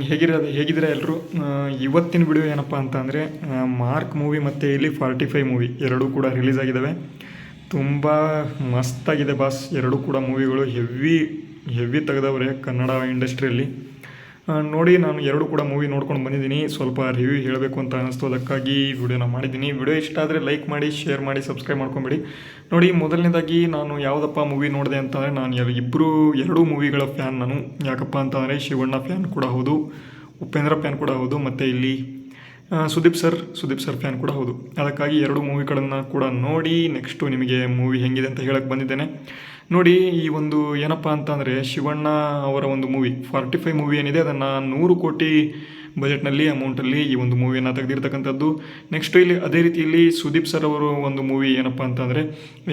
ಹೇಗಿದ್ದೀರಾ ಎಲ್ಲರೂ. ಇವತ್ತಿನ ವಿಡಿಯೋ ಏನಪ್ಪ ಅಂತ ಅಂದರೆ ಮಾರ್ಕ್ ಮೂವಿ ಮತ್ತು ಇಲ್ಲಿ 45 ಮೂವಿ ಎರಡೂ ಕೂಡ ರಿಲೀಸ್ ಆಗಿದ್ದಾವೆ. ತುಂಬ ಮಸ್ತಾಗಿದೆ ಬಾಸ್. ಎರಡೂ ಕೂಡ ಮೂವಿಗಳು ಹೆವಿ ತೆಗೆದವ್ರೆ ಕನ್ನಡ ಇಂಡಸ್ಟ್ರಿಯಲ್ಲಿ. ನೋಡಿ, ನಾನು ಎರಡೂ ಕೂಡ ಮೂವಿ ನೋಡ್ಕೊಂಡು ಬಂದಿದ್ದೀನಿ. ಸ್ವಲ್ಪ ರಿವ್ಯೂ ಹೇಳಬೇಕು ಅಂತ ಅನ್ನಿಸ್ತು, ಅದಕ್ಕಾಗಿ ವಿಡಿಯೋನ ಮಾಡಿದ್ದೀನಿ. ವಿಡಿಯೋ ಇಷ್ಟ ಆದರೆ ಲೈಕ್ ಮಾಡಿ, ಶೇರ್ ಮಾಡಿ, ಸಬ್ಸ್ಕ್ರೈಬ್ ಮಾಡ್ಕೊಂಬಿಡಿ. ನೋಡಿ, ಮೊದಲನೇದಾಗಿ ನಾನು ಯಾವುದಪ್ಪ ಮೂವಿ ನೋಡಿದೆ ಅಂತಂದರೆ, ನಾನು ಎರಡೂ ಮೂವಿಗಳ ಫ್ಯಾನ್ ನಾನು. ಯಾಕಪ್ಪ ಅಂತಂದರೆ ಶಿವಣ್ಣ ಫ್ಯಾನ್ ಕೂಡ ಹೌದು, ಉಪೇಂದ್ರ ಫ್ಯಾನ್ ಕೂಡ ಹೌದು, ಮತ್ತು ಇಲ್ಲಿ ಸುದೀಪ್ ಸರ್ ಫ್ಯಾನ್ ಕೂಡ ಹೌದು. ಅದಕ್ಕಾಗಿ ಎರಡೂ ಮೂವಿಗಳನ್ನು ಕೂಡ ನೋಡಿ ನೆಕ್ಸ್ಟು ನಿಮಗೆ ಮೂವಿ ಹೆಂಗಿದೆ ಅಂತ ಹೇಳಕ್ಕೆ ಬಂದಿದ್ದೇನೆ. ನೋಡಿ, ಈ ಒಂದು ಏನಪ್ಪ ಅಂತಂದರೆ ಶಿವಣ್ಣ ಅವರ ಒಂದು ಮೂವಿ 45 ಮೂವಿ ಏನಿದೆ, ಅದನ್ನು 100 ಕೋಟಿ ಬಜೆಟ್ನಲ್ಲಿ ಅಮೌಂಟಲ್ಲಿ ಈ ಒಂದು ಮೂವಿಯನ್ನು ತೆಗೆದಿರ್ತಕ್ಕಂಥದ್ದು. ನೆಕ್ಸ್ಟು ಇಲ್ಲಿ ಅದೇ ರೀತಿಯಲ್ಲಿ ಸುದೀಪ್ ಸರ್ ಅವರು ಒಂದು ಮೂವಿ ಏನಪ್ಪ ಅಂತಂದರೆ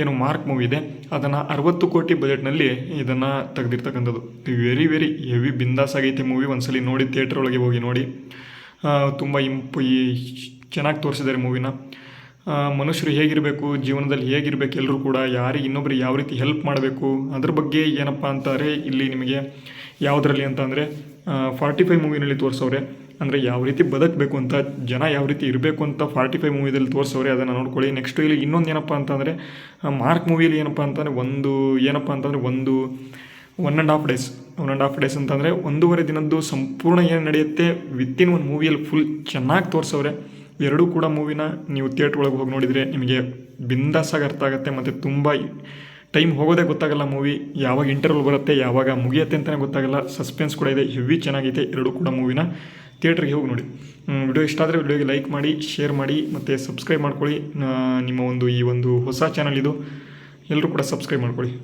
ಏನು ಮಾರ್ಕ್ ಮೂವಿ ಇದೆ, ಅದನ್ನು 60 ಕೋಟಿ ಬಜೆಟ್ನಲ್ಲಿ ಇದನ್ನು ತೆಗೆದಿರ್ತಕ್ಕಂಥದ್ದು. ವೆರಿ ಹೆವಿ ಬಿಂದಾಸ್ ಆಗೈತೆ ಮೂವಿ. ಒಂದ್ಸಲಿ ನೋಡಿ, ಥಿಯೇಟ್ರ್ ಒಳಗೆ ಹೋಗಿ ನೋಡಿ. ತುಂಬ ಚೆನ್ನಾಗಿ ತೋರಿಸಿದ್ದಾರೆ ಮೂವಿನ. ಮನುಷ್ಯರು ಹೇಗಿರಬೇಕು, ಜೀವನದಲ್ಲಿ ಹೇಗಿರಬೇಕು, ಎಲ್ಲರೂ ಕೂಡ ಇನ್ನೊಬ್ಬರಿಗೆ ಯಾವ ರೀತಿ ಹೆಲ್ಪ್ ಮಾಡಬೇಕು, ಅದ್ರ ಬಗ್ಗೆ ಏನಪ್ಪ ಅಂತಾರೆ ಇಲ್ಲಿ ನಿಮಗೆ ಯಾವುದರಲ್ಲಿ ಅಂತ ಅಂದರೆ 45 ಮೂವಿನಲ್ಲಿ ತೋರಿಸೋರೆ. ಅಂದರೆ ಯಾವ ರೀತಿ ಬದುಕಬೇಕು ಅಂತ, ಜನ ಯಾವ ರೀತಿ ಇರಬೇಕು ಅಂತ 45 ಮೂವಿದಲ್ಲಿ ತೋರಿಸೋರೆ. ಅದನ್ನು ನೋಡ್ಕೊಳ್ಳಿ. ನೆಕ್ಸ್ಟು ಇಲ್ಲಿ ಇನ್ನೊಂದು ಏನಪ್ಪ ಅಂತಂದರೆ ಮಾರ್ಕ್ ಮೂವಿಯಲ್ಲಿ ಏನಪ್ಪ ಅಂತಂದರೆ ಒಂದು 1.5 ಡೇಸ್ ಅಂತಂದರೆ 1.5 ದಿನದ್ದು ಸಂಪೂರ್ಣ ಏನು ನಡೆಯುತ್ತೆ ವಿತ್ತಿನ್ ಒಂದು ಮೂವಿಯಲ್ಲಿ ಫುಲ್ ಚೆನ್ನಾಗಿ ತೋರಿಸೋರೆ. ಎರಡೂ ಕೂಡ ಮೂವಿನ ನೀವು ಥಿಯೇಟ್ರ್ ಒಳಗೆ ಹೋಗಿ ನೋಡಿದರೆ ನಿಮಗೆ ಬಿಂದಾಸಾಗಿ ಅರ್ಥ ಆಗುತ್ತೆ. ಮತ್ತು ತುಂಬ ಟೈಮ್ ಹೋಗೋದೇ ಗೊತ್ತಾಗಲ್ಲ. ಮೂವಿ ಯಾವಾಗ ಇಂಟರ್ವಲ್ ಬರುತ್ತೆ, ಯಾವಾಗ ಮುಗಿಯುತ್ತೆ ಅಂತಲೇ ಗೊತ್ತಾಗಲ್ಲ. ಸಸ್ಪೆನ್ಸ್ ಕೂಡ ಇದೆ, ಹೆವಿ ಚೆನ್ನಾಗೈತೆ. ಎರಡೂ ಕೂಡ ಮೂವಿನ ಥಿಯೇಟ್ರಿಗೆ ಹೋಗಿ ನೋಡಿ. ವಿಡಿಯೋ ಇಷ್ಟ ಆದರೆ ವಿಡಿಯೋಗೆ ಲೈಕ್ ಮಾಡಿ, ಶೇರ್ ಮಾಡಿ, ಮತ್ತು ಸಬ್ಸ್ಕ್ರೈಬ್ ಮಾಡ್ಕೊಳ್ಳಿ. ನಿಮ್ಮ ಈ ಒಂದು ಹೊಸ ಚಾನಲ್ ಇದು, ಎಲ್ಲರೂ ಕೂಡ ಸಬ್ಸ್ಕ್ರೈಬ್ ಮಾಡ್ಕೊಳ್ಳಿ.